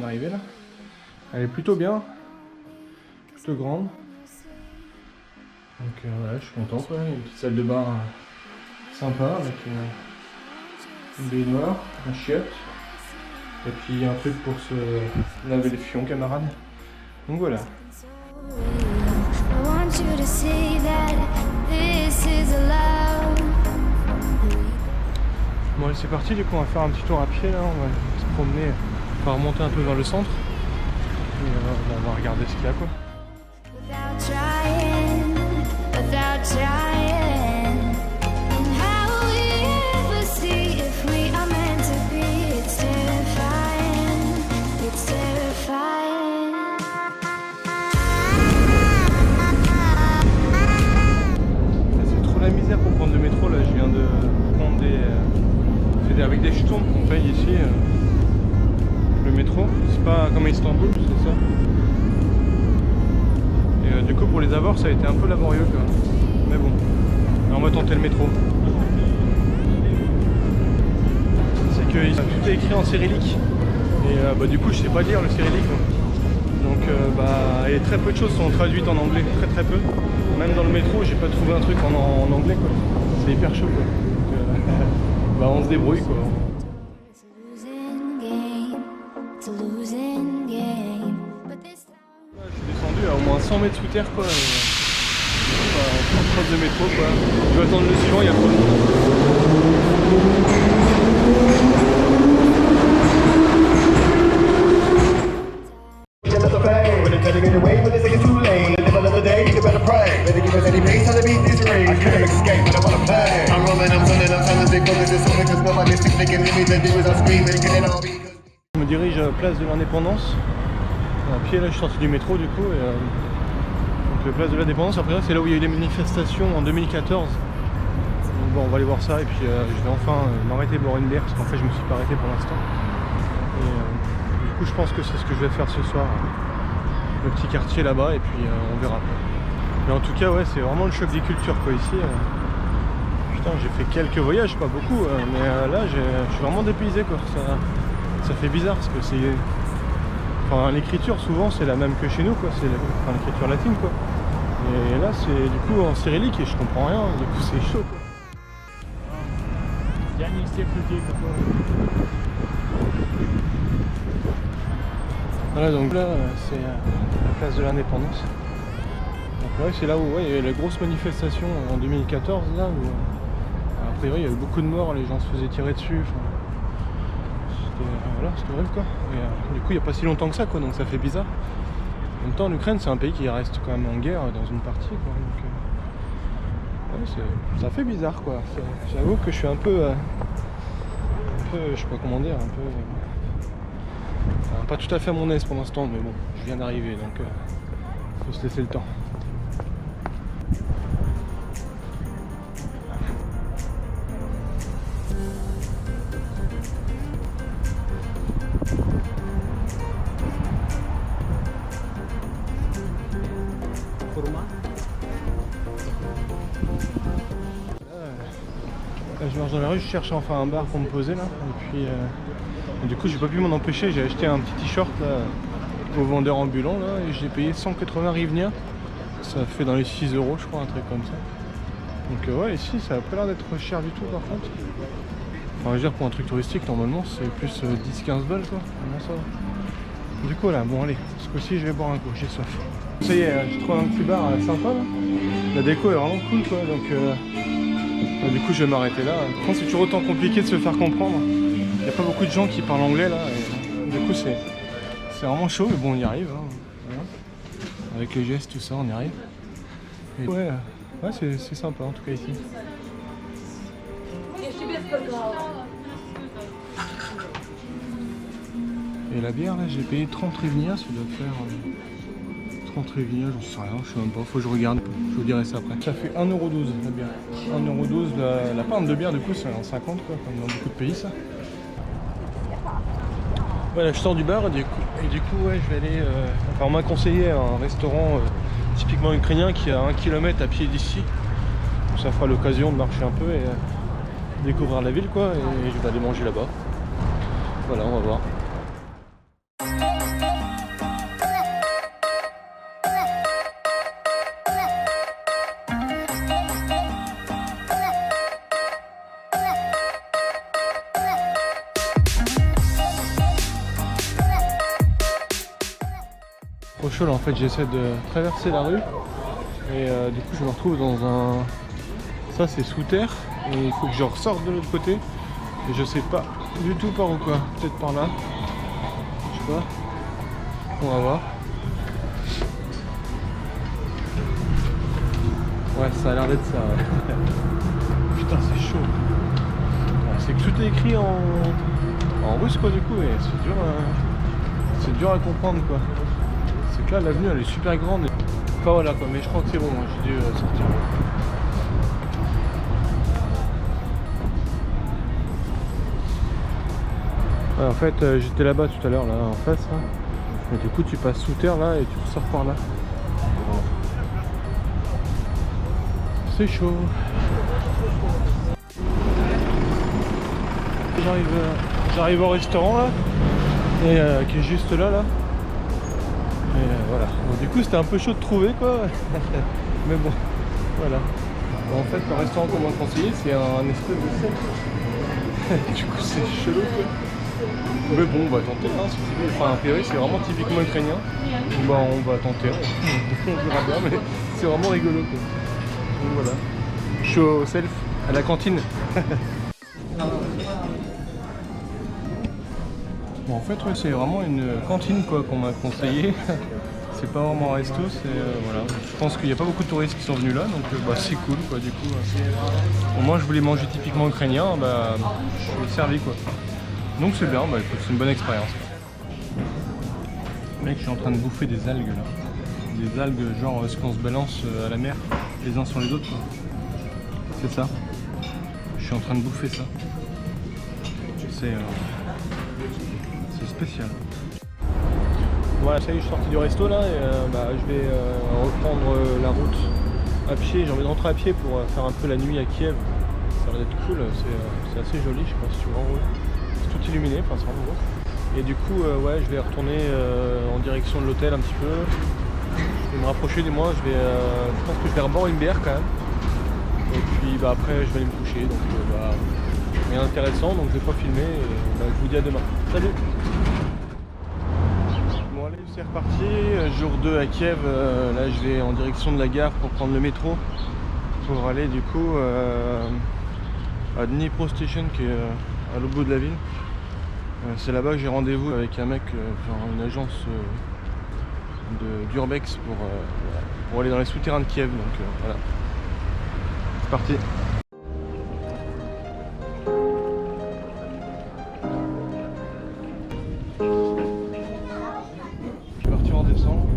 arrivée là. Elle est plutôt bien, plutôt grande. Donc voilà, je suis content quoi. Une petite salle de bain sympa avec une baignoire, un chiotte. Et puis un truc pour se laver les fions, camarade. Donc voilà. Bon allez, c'est parti, du coup on va faire un petit tour à pied là, on va se promener, on va remonter un peu vers le centre. Et on va regarder ce qu'il y a quoi. C'est trop la misère pour prendre le métro là, je viens de prendre c'est avec des jetons qu'on paye ici le métro, c'est pas comme à Istanbul, c'est ça. Et du coup pour les avoir ça a été un peu laborieux quoi. Mais bon, alors on va tenter le métro. C'est que tout est écrit en cyrillique et du coup je sais pas lire le cyrillique quoi. Donc et très peu de choses sont traduites en anglais, très peu. Même dans le métro j'ai pas trouvé un truc en anglais quoi. C'est hyper chaud quoi. Donc, on se débrouille quoi. Je suis descendu à au moins 100 mètres sous terre quoi. En crosse de métro quoi. Je vais attendre le suivant, il y a trop de monde. Je me dirige à la place de l'Indépendance. À pied là je suis sorti du métro du coup et, donc la place de l'Indépendance, après c'est là où il y a eu les manifestations en 2014. Donc bon on va aller voir ça et puis je vais enfin m'arrêter boire une bière parce qu'en fait je me suis pas arrêté pour l'instant. Et du coup je pense que c'est ce que je vais faire ce soir. Le petit quartier là-bas et puis on verra. Mais en tout cas ouais c'est vraiment le choc des cultures quoi ici. Putain j'ai fait quelques voyages, pas beaucoup, mais là je suis vraiment dépaysé quoi. Ça fait bizarre parce que c'est... Enfin l'écriture souvent c'est la même que chez nous quoi, c'est l'écriture latine quoi. Et là c'est du coup en cyrillique et je comprends rien, du coup c'est chaud quoi. Voilà donc là c'est la place de l'Indépendance. Donc ouais c'est là où il y a eu la grosse manifestation en 2014 là où a priori il y a eu beaucoup de morts, les gens se faisaient tirer dessus. Voilà, c'était horrible quoi. Et du coup il n'y a pas si longtemps que ça quoi, donc ça fait bizarre. En même temps l'Ukraine c'est un pays qui reste quand même en guerre dans une partie quoi. Donc, ouais, ça fait bizarre quoi. J'avoue que je suis un peu je sais pas comment dire, pas tout à fait à mon aise pour l'instant, mais bon, je viens d'arriver donc faut se laisser le temps. Là, je marche dans la rue, je cherche enfin un bar pour me poser là, et puis du coup j'ai pas pu m'en empêcher, j'ai acheté un petit t-shirt là au vendeur ambulant là et j'ai payé 180 hryvnias, ça fait dans les 6 € je crois, un truc comme ça. Donc ouais ici ça a pas l'air d'être cher du tout par contre. Enfin je veux dire pour un truc touristique normalement c'est plus 10-15 balles quoi, ça va. Du coup là bon allez, ce coup-ci je vais boire un coup, j'ai soif. Ça y est, j'ai trouvé un petit bar sympa là, la déco est vraiment cool quoi donc du coup je vais m'arrêter là. Par contre c'est toujours autant compliqué de se faire comprendre. Il n'y a pas beaucoup de gens qui parlent anglais là. Et, du coup c'est vraiment chaud mais bon on y arrive. Hein. Voilà. Avec les gestes tout ça on y arrive. Et ouais c'est sympa en tout cas ici. Et la bière là j'ai payé 30 hryvnias, ça doit faire 30 hryvnias, j'en sais rien, je sais même pas, faut que je regarde, je vous dirai ça après. Ça fait 1,12 € la bière. 1,12 € la pinte de bière du coup c'est 1,50 € quoi, comme dans beaucoup de pays ça. Voilà je sors du bar et du coup ouais je vais aller, enfin on m'a conseillé un restaurant typiquement ukrainien qui est à 1 km à pied d'ici. Ça fera l'occasion de marcher un peu et découvrir la ville quoi, et je vais aller manger là-bas. Voilà on va voir. Trop chaud là, en fait j'essaie de traverser la rue et du coup je me retrouve dans un... Ça c'est sous terre et il faut que je ressorte de l'autre côté et je sais pas du tout par où quoi. Peut-être par là. Je sais pas. On va voir. Ouais, ça a l'air d'être ça. Ouais. Putain, c'est chaud. C'est que tout est écrit en russe quoi du coup et c'est dur à comprendre quoi. C'est que là l'avenue elle est super grande. Enfin voilà quoi, mais je crois que c'est bon, j'ai dû sortir. Ouais, en fait j'étais là-bas tout à l'heure là en face là. Et du coup tu passes sous terre là et tu ressors par là. C'est chaud. J'arrive au restaurant là et qui est juste là. Et voilà. Bon, du coup c'était un peu chaud de trouver quoi. Mais bon, voilà. Bon, en fait le restaurant qu'on m'a conseillé c'est un espèce de secte. Du coup c'est chelou quoi. Mais bon on va tenter hein, enfin, a priori c'est vraiment typiquement ukrainien. Bah on va tenter, on verra bien mais c'est vraiment rigolo quoi. Donc voilà. Je suis au self à la cantine. Bon, en fait ouais, c'est vraiment une cantine quoi qu'on m'a conseillé. C'est pas vraiment un resto, c'est voilà. Je pense qu'il n'y a pas beaucoup de touristes qui sont venus là, donc bah, c'est cool quoi du coup. Au moins je voulais manger typiquement ukrainien, bah je suis servi quoi. Donc c'est bien, bah écoute, c'est une bonne expérience. Mec, je suis en train de bouffer des algues là. Des algues genre ce qu'on se balance à la mer les uns sur les autres quoi. C'est ça. Je suis en train de bouffer ça. C'est spécial. Voilà, ça y est, je suis sorti du resto là et bah, je vais reprendre la route à pied. J'ai envie de rentrer à pied pour faire un peu la nuit à Kiev. Ça va être cool, c'est assez joli, je sais pas si tu vois en haut. C'est tout illuminé, enfin c'est vraiment beau. Et du coup, ouais, je vais retourner en direction de l'hôtel un petit peu. Je vais me rapprocher du moins, je pense que je vais reboire une bière quand même. Et puis bah, après je vais aller me coucher, donc bah, rien d'intéressant, donc je vais pas filmer et bah, je vous dis à demain. Salut! Bon allez, c'est reparti, jour 2 à Kiev, là je vais en direction de la gare pour prendre le métro pour aller du coup à Dnipro Station qui est à l'autre bout de la ville. C'est là-bas que j'ai rendez-vous avec un mec, genre une agence d'Urbex pour aller dans les souterrains de Kiev, donc voilà. C'est parti. Je vais partir en descente.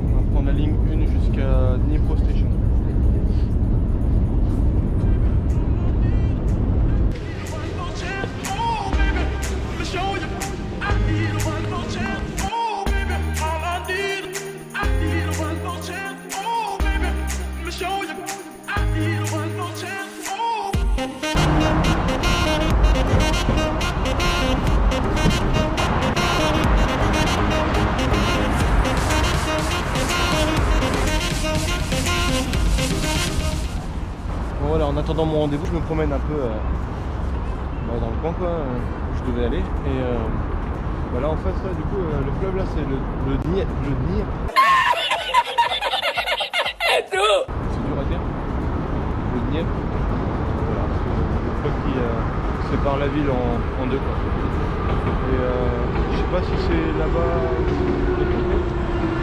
On va prendre la ligne 1 jusqu'à Dnipro Station. Bon voilà, en attendant mon rendez-vous, je me promène un peu dans le coin quoi, où je devais aller. Et voilà en face là, du coup, le fleuve là c'est le Dniepr. C'est dur à dire. Le Dniepr. Voilà, c'est le fleuve qui sépare la ville en deux quoi. Et je sais pas si c'est là-bas de l'autre côté.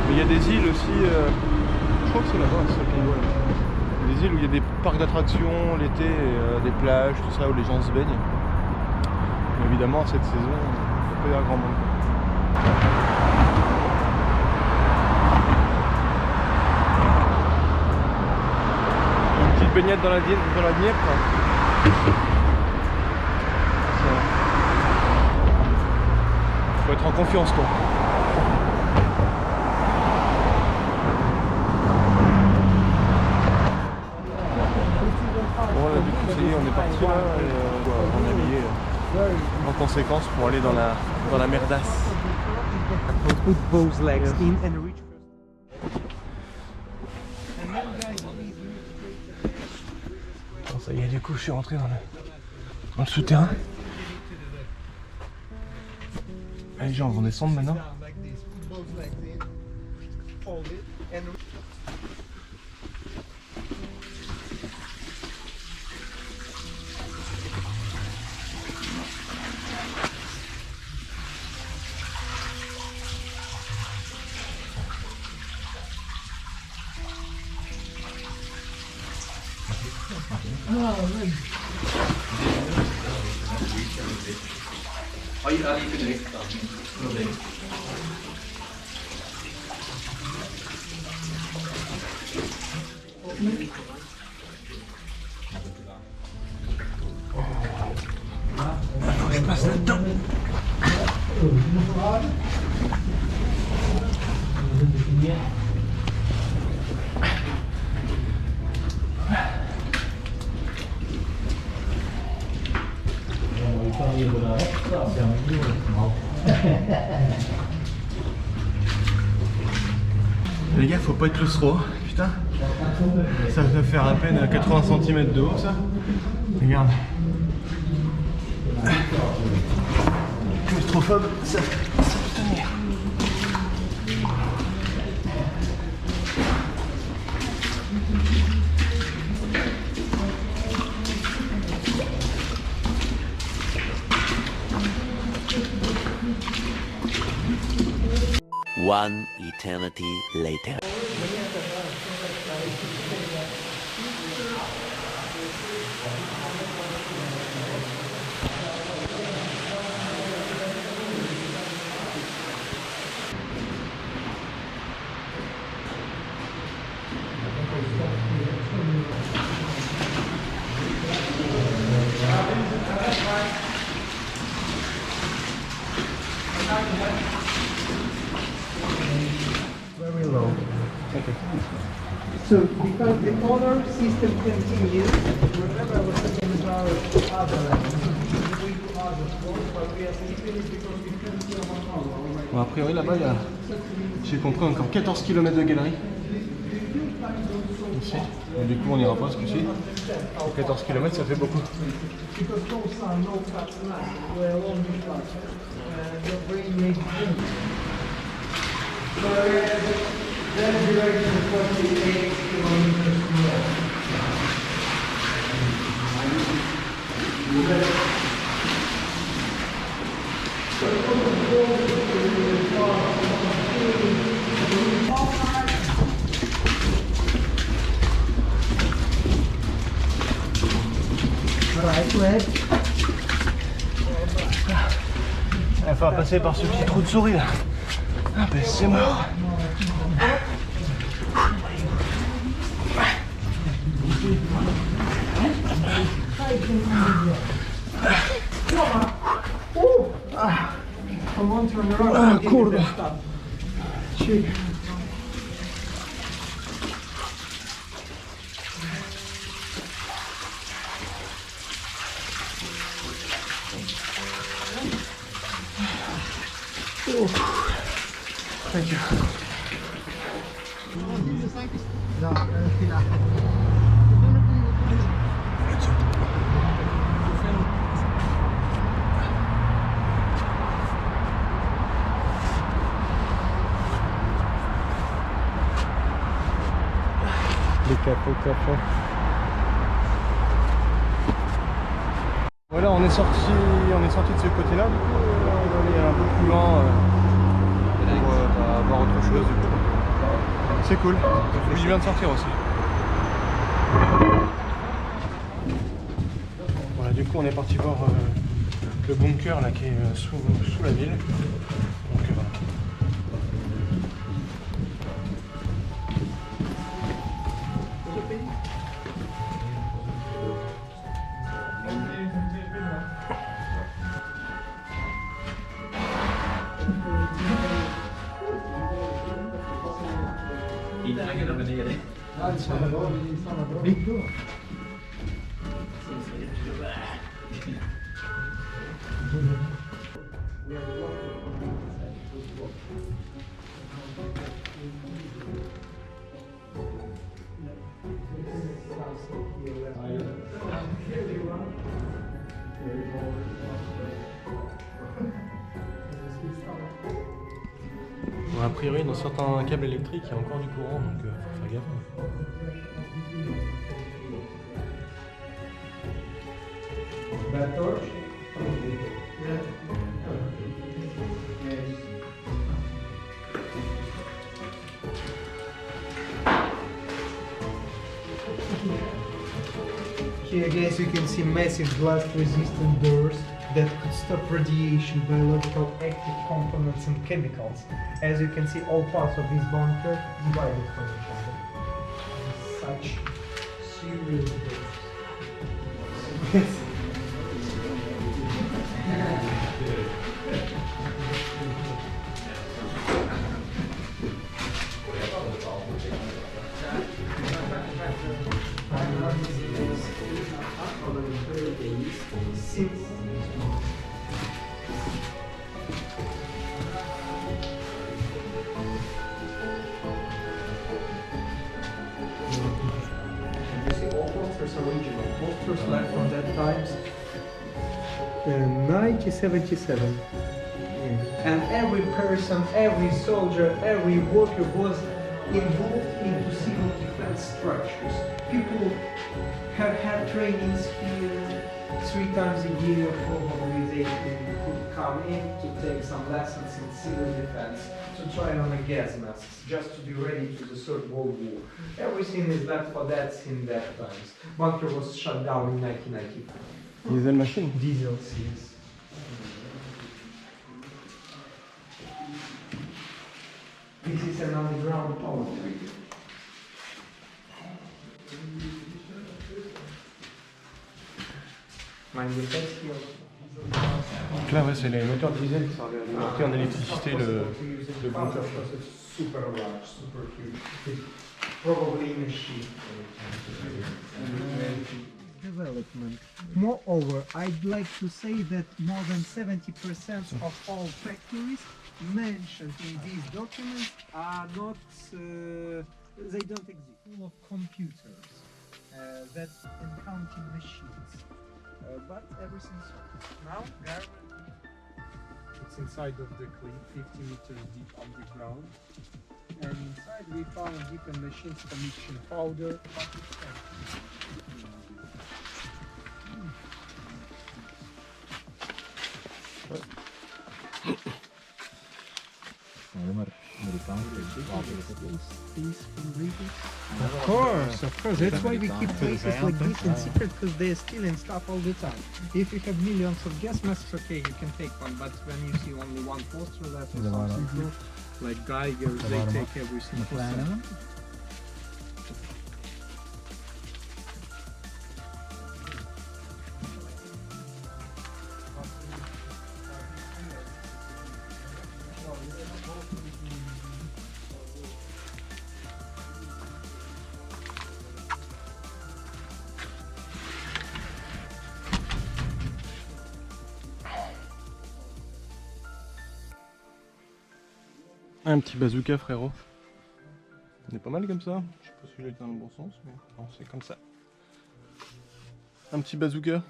Mais il y a des îles aussi, je crois que c'est là-bas, c'est ça qu'on voit là. Des îles où il y a des parcs d'attractions l'été, des plages, tout ça, où les gens se baignent. Mais évidemment, cette saison, il peut y avoir grand monde. Une petite baignade dans la Dniepr. Faut être en confiance quoi. Bon là du coup ça y est, on est parti là et on est habillé en conséquence pour aller dans la merdasse. Put both legs in and reach Bon, ça y est, du coup je suis rentré dans le souterrain. Les gens vont descendre maintenant. fold it and je passe là-dedans. Les gars, faut pas être claustro, putain. Ça va faire à peine 80 cm de haut, ça. Regarde. Claustrophobe, ça peut tenir. One eternity later. very low. So because the color system continues, remember I was talking about other levels. We do other sports, but we are skipping it because we can't see our color. Bon, a priori là-bas, il y a, j'ai compris, encore 14 km de galerie. Ici. Et du coup, on n'ira pas ce coup-ci. 14 km, ça fait beaucoup. Because those are no cut lines, where only cut. Your brain makes sense. So that direction 48 kilometers per Right leg. Il va falloir passer par ce petit trou de souris là. Ah ben c'est mort. Ah, kurde. Thank you. Les capots café. Voilà, on est sorti de ce côté-là. Du coup, on va aller un peu plus loin pour voir autre chose. Du coup, c'est cool. Ça fait du bien de sortir aussi. Voilà, du coup, on est parti voir le bunker là qui est sous la ville. Donc, voilà. A priori, dans certains câbles électriques, il y a encore du courant, donc faut faire gaffe. That torch? Here guys you can see massive blast resistant doors that could stop radiation, biological active components and chemicals. As you can see, all parts of this bunker divided from each other. Such serious doors. Posters left from that times 1977. And every person, every soldier, every worker was involved into civil defense structures. People have had trainings here 3 times a year. Probably they could come in to take some lessons in civil defense, to try on a gas masks, just to be ready to the Third World War. Everything is left for that in that times. Bunker was shut down in 1995. Diesel machine. Diesel seals. This is an underground power grid. Mind the test here. Donc là, ouais, c'est les moteurs diesel qui servent à alimenter en électricité le bunker. Super large, super huge. It's probably in a sheet. Development. Moreover, I'd like to say that more than 70% of all factories mentioned in these documents are not, they don't exist. Full of computers, that and counting machines. But everything's now it's inside of the cliff, 50 meters deep underground. And inside we found different machines for mixing powder. Of course. That's why we keep places like this in secret, because they're stealing stuff all the time. If you have millions of gas masks, okay, you can take one, but when you see only one poster left or something, like Geiger, they take everything for them. Un petit bazooka, frérot. On est pas mal comme ça. Je sais pas si je l'ai dans le bon sens, mais non, c'est comme ça. Un petit bazooka.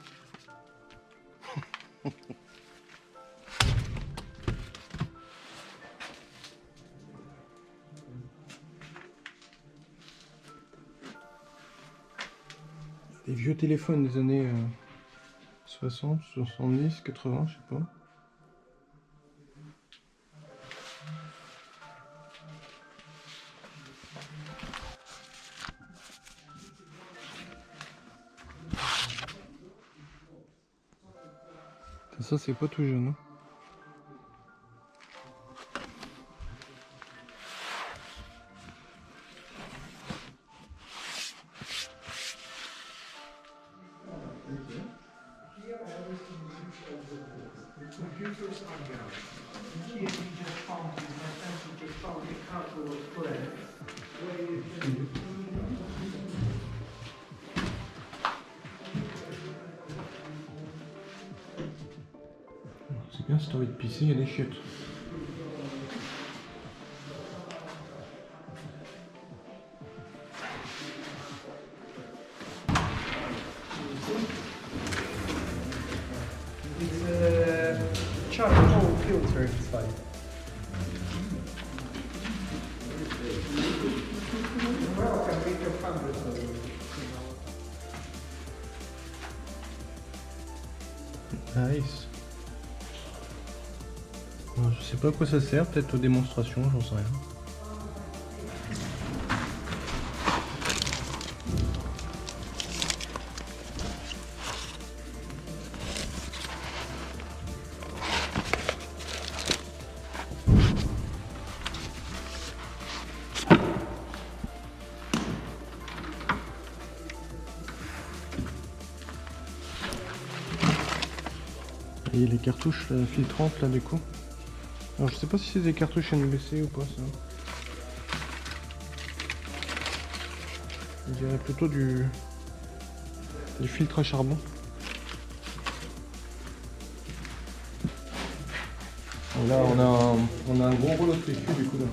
Des vieux téléphones des années 60, 70, 80, je sais pas. Ça c'est pas tout jeune. Hein. C'est bien, si t'as envie de pisser, il y a des chiottes. It's a charcoal filter inside. Nice. Alors, je sais pas à quoi ça sert, peut-être aux démonstrations, j'en sais rien. Et les cartouches là, filtrantes là du coup. Alors je sais pas si c'est des cartouches NBC ou pas ça. Je dirais plutôt du filtre à charbon. Et là on a un gros rouleau de PQ du coup là.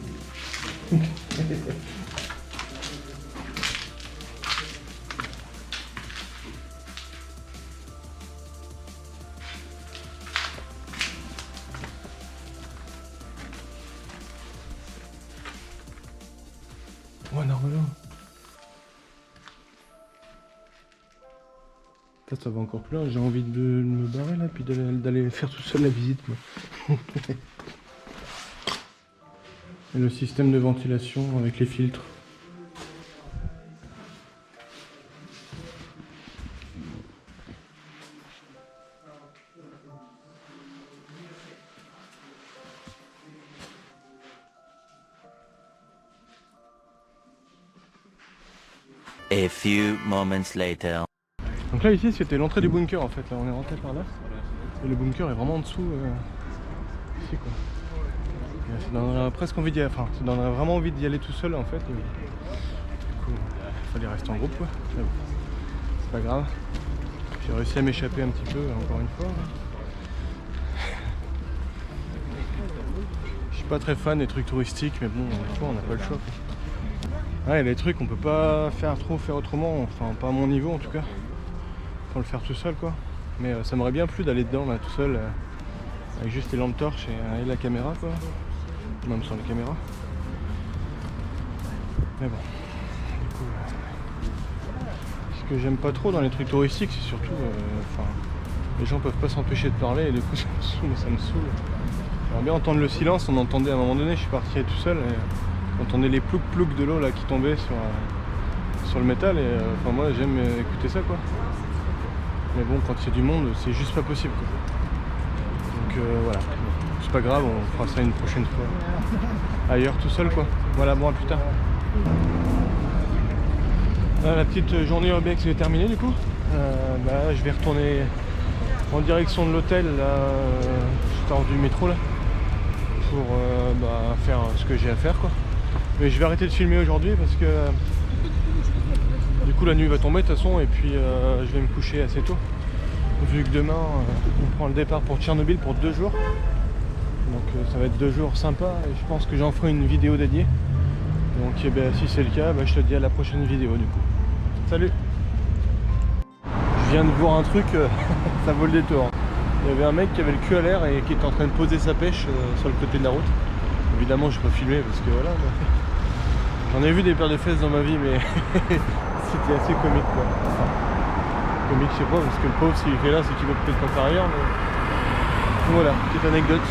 Oh Narvelo. Ça va encore plus loin, j'ai envie de me barrer là, puis d'aller faire tout seul la visite moi. Et le système de ventilation avec les filtres. A few moments later. Donc là ici c'était l'entrée du bunker en fait, là on est rentré par là. Et le bunker est vraiment en dessous ici quoi. Et ça donnerait presque envie d'y aller, enfin ça donnerait vraiment envie d'y aller tout seul en fait. Et du coup il fallait rester en groupe quoi. Mais bon, c'est pas grave. J'ai réussi à m'échapper un petit peu encore une fois. Je suis pas très fan des trucs touristiques mais bon des fois on n'a pas le choix quoi. Ouais, les trucs on peut pas faire autrement, enfin pas à mon niveau en tout cas. Faut le faire tout seul quoi. Mais ça m'aurait bien plu d'aller dedans là tout seul avec juste les lampes torches et la caméra quoi. Même sans la caméra. Mais bon. Du coup, ce que j'aime pas trop dans les trucs touristiques c'est surtout les gens peuvent pas s'empêcher de parler et du coup ça me saoule. J'aimerais bien entendre le silence, on entendait à un moment donné, je suis parti tout seul et on entendait les ploucs de l'eau là qui tombaient sur le métal et enfin moi j'aime écouter ça quoi. Mais bon quand il y a du monde c'est juste pas possible quoi. Donc voilà, c'est pas grave, on fera ça une prochaine fois. Ailleurs tout seul quoi. Voilà, bon à plus tard. Là, la petite journée urbex est terminée du coup. Là je vais retourner en direction de l'hôtel là, juste hors du métro là. Pour faire ce que j'ai à faire quoi. Mais je vais arrêter de filmer aujourd'hui parce que du coup la nuit va tomber de toute façon et puis je vais me coucher assez tôt. Vu que demain on prend le départ pour Tchernobyl pour 2 jours. Donc ça va être 2 jours sympas et je pense que j'en ferai une vidéo dédiée. Donc si c'est le cas, je te dis à la prochaine vidéo du coup. Salut. Je viens de voir un truc, ça vaut le détour. Il y avait un mec qui avait le cul à l'air et qui était en train de poser sa pêche sur le côté de la route. Évidemment je n'ai pas filmé parce que voilà. J'en ai vu des paires de fesses dans ma vie mais c'était assez comique quoi. Enfin, comique je sais pas parce que le pauvre s'il fait là c'est qu'il veut peut-être pas faire ailleurs mais voilà, petite anecdote.